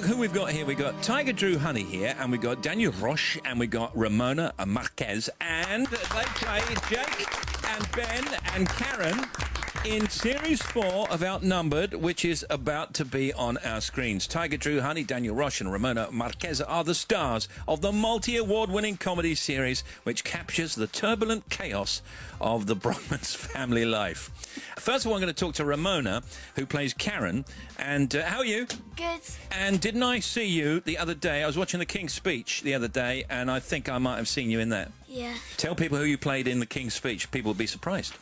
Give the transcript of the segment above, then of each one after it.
look who we've got here. We've got Tyger Drew-Honey here, and we've got Daniel Roche, and we've got Ramona Marquez, and they play Jake and Ben and Karen in Series 4 of Outnumbered, which is about to be on our screens. Tyger Drew-Honey, Daniel Roche and Ramona Marquez are the stars of the multi-award-winning comedy series which captures the turbulent chaos of the Bronman's family life. First of all, I'm going to talk to Ramona, who plays Karen. And how are you? Good. And didn't I see you the other day? I was watching the King's Speech the other day, and I think I might have seen you in that. Yeah. Tell people who you played in the King's Speech. People will be surprised.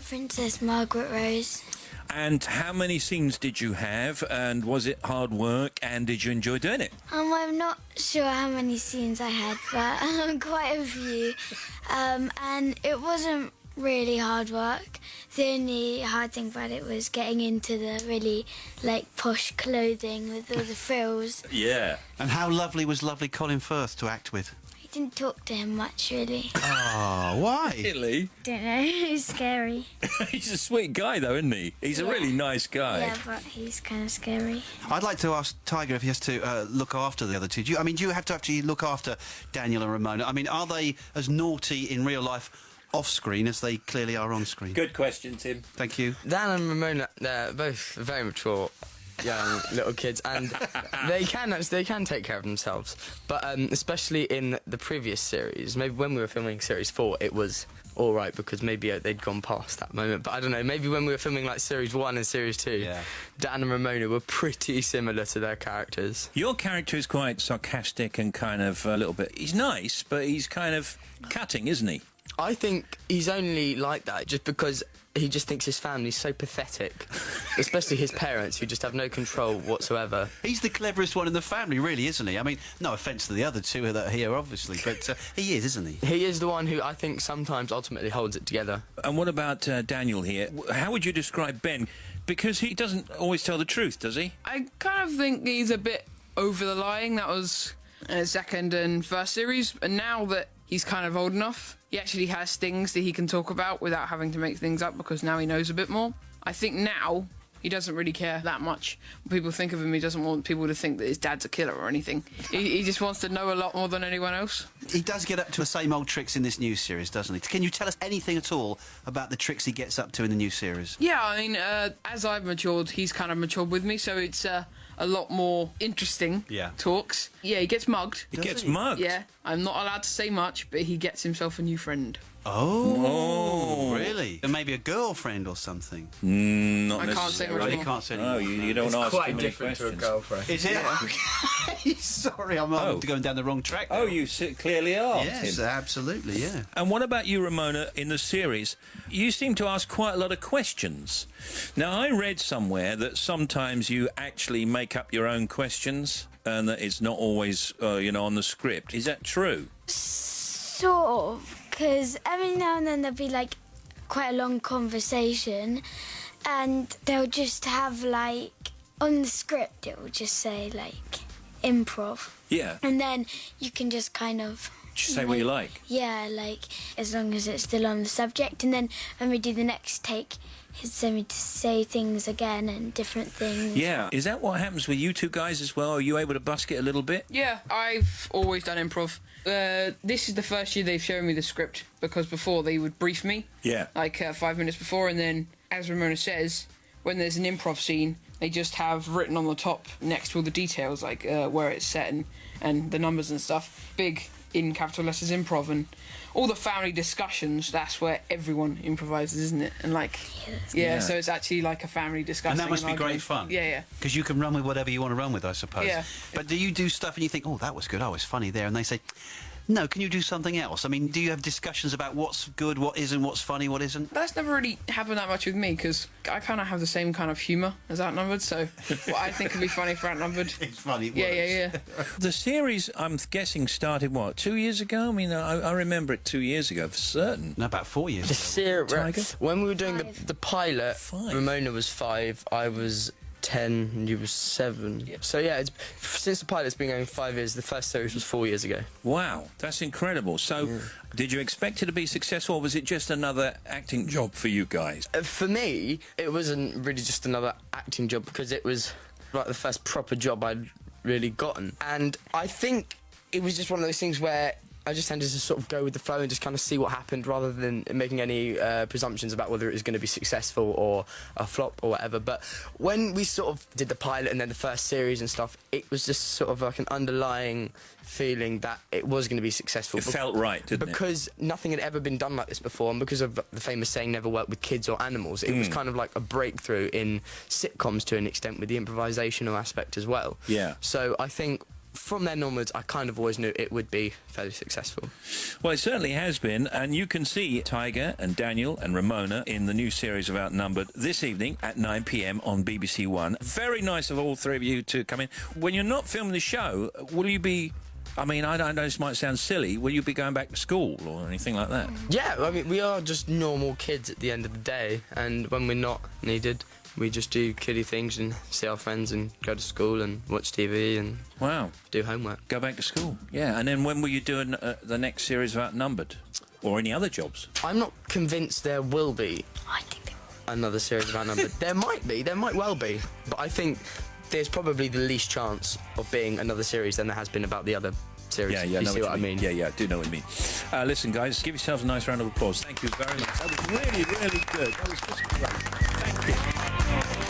Princess Margaret Rose. And how many scenes did you have? And was it hard work? And did you enjoy doing it? I'm not sure how many scenes I had, but quite a few. And it wasn't really hard work. The only hard thing about it was getting into the really, posh clothing with all the frills. Yeah. And how lovely was lovely Colin Firth to act with? I didn't talk to him much, really. Oh, why? Really? Don't know. He's scary. He's a sweet guy, though, isn't he? He's a really nice guy. Yeah, but he's kind of scary. I'd like to ask Tyger if he has to look after the other two. Do you have to actually look after Daniel and Ramona? I mean, are they as naughty in real life off-screen as they clearly are on-screen? Good question, Tim. Thank you. Dan and Ramona, they're both very mature young little kids, and they can take care of themselves. But especially in the previous series, maybe when we were filming Series 4, it was all right because maybe they'd gone past that moment. But I don't know, maybe when we were filming Series 1 and Series 2, Dan and Ramona were pretty similar to their characters. Your character is quite sarcastic and kind of a little bit... He's nice, but he's kind of cutting, isn't he? I think he's only like that just because he just thinks his family's so pathetic, especially his parents, who just have no control whatsoever. He's the cleverest one in the family, really, isn't he? I mean, no offence to the other two that are here, obviously, but he is, isn't he? He is the one who I think sometimes ultimately holds it together. And what about Daniel here? How would you describe Ben? Because he doesn't always tell the truth, does he? I kind of think he's a bit over the lying. That was second and first series, and now that he's kind of old enough, he actually has things that he can talk about without having to make things up because now he knows a bit more. I think now he doesn't really care that much what people think of him. He doesn't want people to think that his dad's a killer or anything. He just wants to know a lot more than anyone else. He does get up to the same old tricks in this new series, doesn't he? Can you tell us anything at all about the tricks he gets up to in the new series? Yeah, I mean, as I've matured, he's kind of matured with me, so it's a lot more interesting talks. Yeah, he gets mugged. He gets mugged? Yeah, I'm not allowed to say much, but he gets himself a new friend. Oh, really? And maybe a girlfriend or something? Not I can't say much more. You can't say No, you don't ask Quite too many different questions. to a girlfriend. Is it? Okay. Sorry, I'm going down the wrong track. Oh, you clearly are. Yes, Tim. absolutely, yeah. And what about you, Ramona, in the series? You seem to ask quite a lot of questions. Now, I read somewhere that sometimes you actually make up your own questions and that it's not always, on the script. Is that true? Sort of. Because every now and then there'll be, quite a long conversation and they'll just have, on the script it will just say, improv. Yeah. And then you can just kind of... Just say what you like. Yeah, as long as it's still on the subject. And then when we do the next take, he'll send me to say things again and different things. Yeah. Is that what happens with you two guys as well? Are you able to busk it a little bit? Yeah, I've always done improv. This is the first year they've shown me the script, because before they would brief me. Yeah. 5 minutes before, and then, as Ramona says, when there's an improv scene, they just have written on the top next to all the details, where it's set and the numbers and stuff, big in capital letters improv, and all the family discussions, that's where everyone improvises, isn't it? And so it's actually like a family discussion. And that must be great fun. Yeah. Because you can run with whatever you want to run with, I suppose. Yeah. But do you do stuff and you think, oh, that was good, it's funny there, and they say, no, can you do something else? I mean, do you have discussions about what's good, what isn't, what's funny, what isn't? That's never really happened that much with me, because I kind of have the same kind of humour as Outnumbered, so what I think would be funny for Outnumbered... It's funny, it Yeah. The series, I'm guessing, started, 2 years ago? I mean, I remember it 2 years ago for certain. No, about 4 years ago. Tiger? When we were doing the pilot, 5. Ramona was 5, I was 10, and you were 7. Yeah. So yeah, since the pilot's been going 5 years, the first series was 4 years ago. Wow, that's incredible. So, did you expect it to be successful, or was it just another acting job for you guys? For me, it wasn't really just another acting job, because it was the first proper job I'd really gotten. And I think it was just one of those things where I just tended to sort of go with the flow and just kind of see what happened rather than making any presumptions about whether it was going to be successful or a flop or whatever. But when we sort of did the pilot and then the first series and stuff, it was just sort of like an underlying feeling that it was going to be successful. It felt right, didn't it? Because nothing had ever been done like this before, and because of the famous saying, never work with kids or animals, it was kind of like a breakthrough in sitcoms to an extent with the improvisational aspect as well. Yeah. So I think from then onwards, I kind of always knew it would be fairly successful. Well, it certainly has been, and you can see Tyger and Daniel and Ramona in the new series of Outnumbered this evening at 9 p.m. on BBC One. Very nice of all three of you to come in. When you're not filming the show, will you be... I mean, I don't know, this might sound silly. Will you be going back to school or anything like that? Yeah, I mean, we are just normal kids at the end of the day, and when we're not needed, we just do kiddie things and see our friends and go to school and watch TV and do homework. Go back to school, yeah. And then when will you do the next series of Outnumbered? Or any other jobs? I'm not convinced there will be another series of Outnumbered. There might well be, but I think there's probably the least chance of being another series than there has been about the other series. Yeah, you see what I mean? Yeah, I do know what you mean. Listen, guys, give yourselves a nice round of applause. Thank you very much. That was really, really good. That was just great. Thank you.